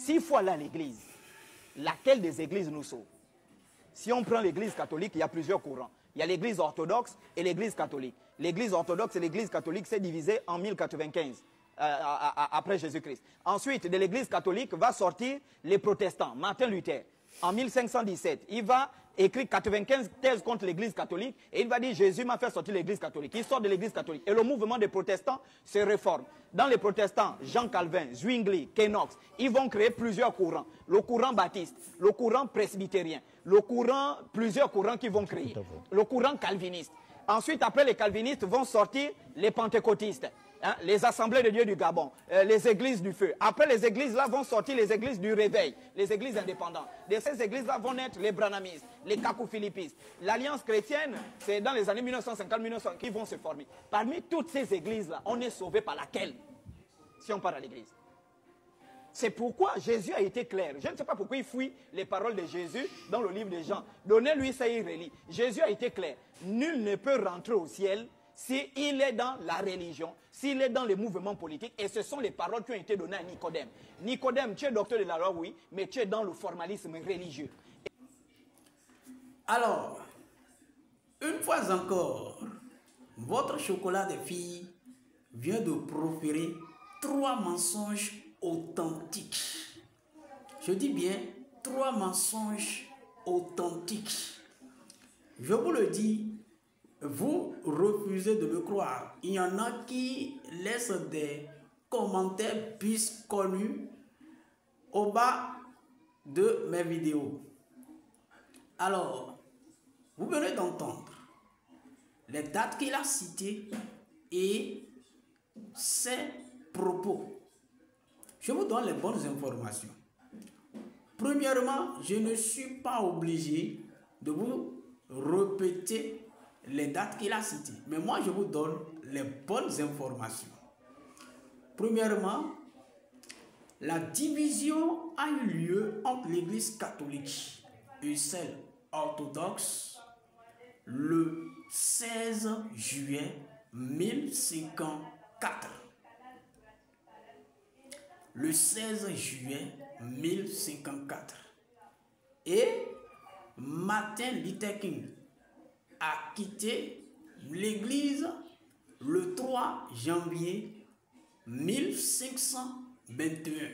S'il faut aller à l'église, laquelle des églises nous sauve? Si on prend l'église catholique, il y a plusieurs courants. Il y a l'église orthodoxe et l'église catholique. L'église orthodoxe et l'église catholique s'est divisée en 1095 après Jésus-Christ. Ensuite, de l'église catholique va sortir les protestants. Martin Luther, en 1517, il va écrire 95 thèses contre l'église catholique et il va dire Jésus m'a fait sortir l'église catholique. Il sort de l'église catholique et le mouvement des protestants se réforme. Dans les protestants, Jean Calvin, Zwingli, Knox, ils vont créer plusieurs courants. Le courant baptiste, le courant presbytérien, plusieurs courants qui vont créer. Le courant calviniste. Ensuite, après les calvinistes, vont sortir les pentecôtistes. Hein, les assemblées de Dieu du Gabon, les églises du feu. Après les églises là vont sortir les églises du réveil, les églises indépendantes. De ces églises là vont naître les branhamistes, les cacophilippistes. L'Alliance chrétienne, c'est dans les années 1950-1960 qu'ils vont se former. Parmi toutes ces églises là, on est sauvé par laquelle? Si on part à l'église. C'est pourquoi Jésus a été clair. Je ne sais pas pourquoi il fuit les paroles de Jésus dans le livre de Jean. Donnez-lui ça, il relit. Jésus a été clair. Nul ne peut rentrer au ciel s'il est dans la religion, s'il est dans les mouvements politiques, et ce sont les paroles qui ont été données à Nicodème. Nicodème, tu es docteur de la loi, oui, mais tu es dans le formalisme religieux. Alors, une fois encore, votre chocolat des filles vient de proférer 3 mensonges authentiques. Je dis bien 3 mensonges authentiques. Je vous le dis, vous refusez de me croire. Il y en a qui laissent des commentaires bisconnus au bas de mes vidéos. Alors, vous venez d'entendre les dates qu'il a citées et ses propos. Je vous donne les bonnes informations. Premièrement, je ne suis pas obligé de vous répéter les dates qu'il a citées. Mais moi, je vous donne les bonnes informations. Premièrement, la division a eu lieu entre l'Église catholique et celle orthodoxe le 16 juillet 1054. Le 16 juillet 1054. Et Martin Luther King a quitté l'église le 3 janvier 1521.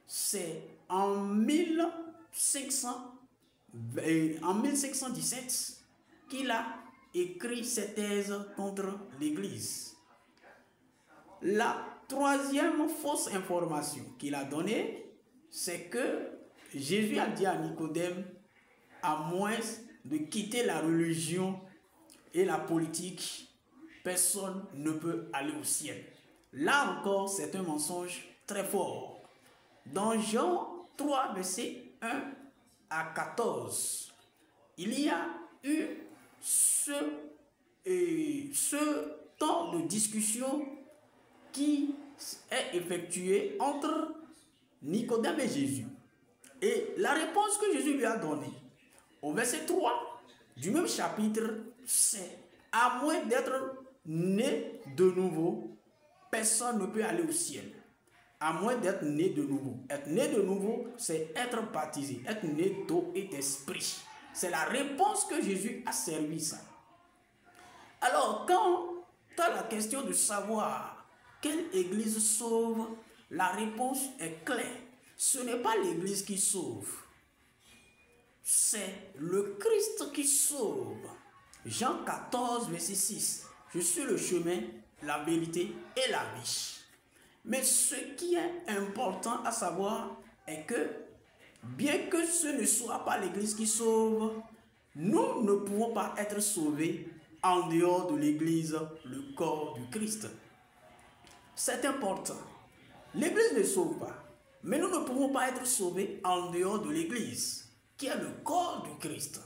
C'est en 1517 qu'il a écrit ses thèses contre l'église. La troisième fausse information qu'il a donnée, c'est que Jésus a dit à Nicodème, à moins de quitter la religion et la politique, personne ne peut aller au ciel. Là encore, c'est un mensonge très fort. Dans Jean 3, versets 1 à 14, il y a eu ce temps de discussion qui est effectué entre Nicodème et Jésus. Et la réponse que Jésus lui a donnée, au verset 3 du même chapitre, c'est à moins d'être né de nouveau, personne ne peut aller au ciel. À moins d'être né de nouveau. Être né de nouveau, c'est être baptisé, être né d'eau et d'esprit. C'est la réponse que Jésus a servi ça. Alors, quand tu as la question de savoir quelle église sauve, la réponse est claire. Ce n'est pas l'église qui sauve. C'est le Christ qui sauve. Jean 14, verset 6. Je suis le chemin, la vérité et la vie. Mais ce qui est important à savoir est que, bien que ce ne soit pas l'église qui sauve, nous ne pouvons pas être sauvés en dehors de l'église, le corps du Christ. C'est important. L'église ne sauve pas, mais nous ne pouvons pas être sauvés en dehors de l'église, qui est le corps du Christ.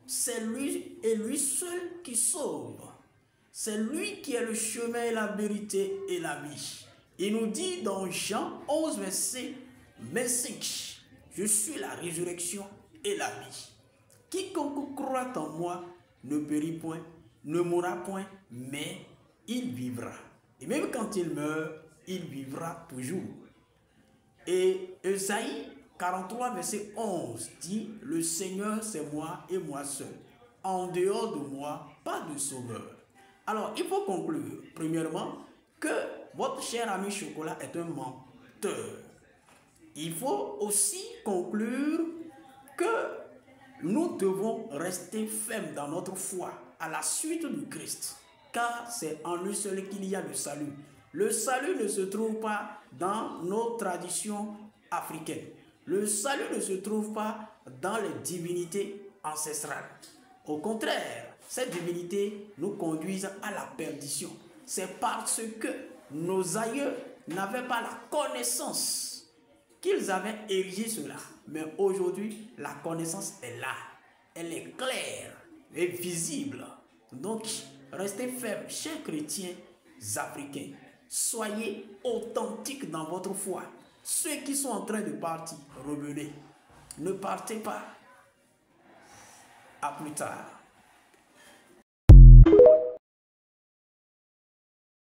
C'est lui et lui seul qui sauve. C'est lui qui est le chemin, la vérité et la vie. Il nous dit dans Jean 11, verset 25, « Je suis la résurrection et la vie. Quiconque croit en moi ne périt point, ne mourra point, mais il vivra. Et même quand il meurt, il vivra toujours. » Et Ésaïe 43, verset 11 dit, le Seigneur c'est moi et moi seul. En dehors de moi, pas de sauveur. Alors, il faut conclure, premièrement, que votre cher ami Chocolat est un menteur. Il faut aussi conclure que nous devons rester fermes dans notre foi à la suite du Christ, car c'est en lui seul qu'il y a le salut. Le salut ne se trouve pas dans nos traditions africaines. Le salut ne se trouve pas dans les divinités ancestrales. Au contraire, ces divinités nous conduisent à la perdition. C'est parce que nos aïeux n'avaient pas la connaissance qu'ils avaient érigé cela. Mais aujourd'hui, la connaissance est là. Elle est claire et visible. Donc, restez fermes, chers chrétiens africains. Soyez authentiques dans votre foi. Ceux qui sont en train de partir, revenez. Ne partez pas. À plus tard.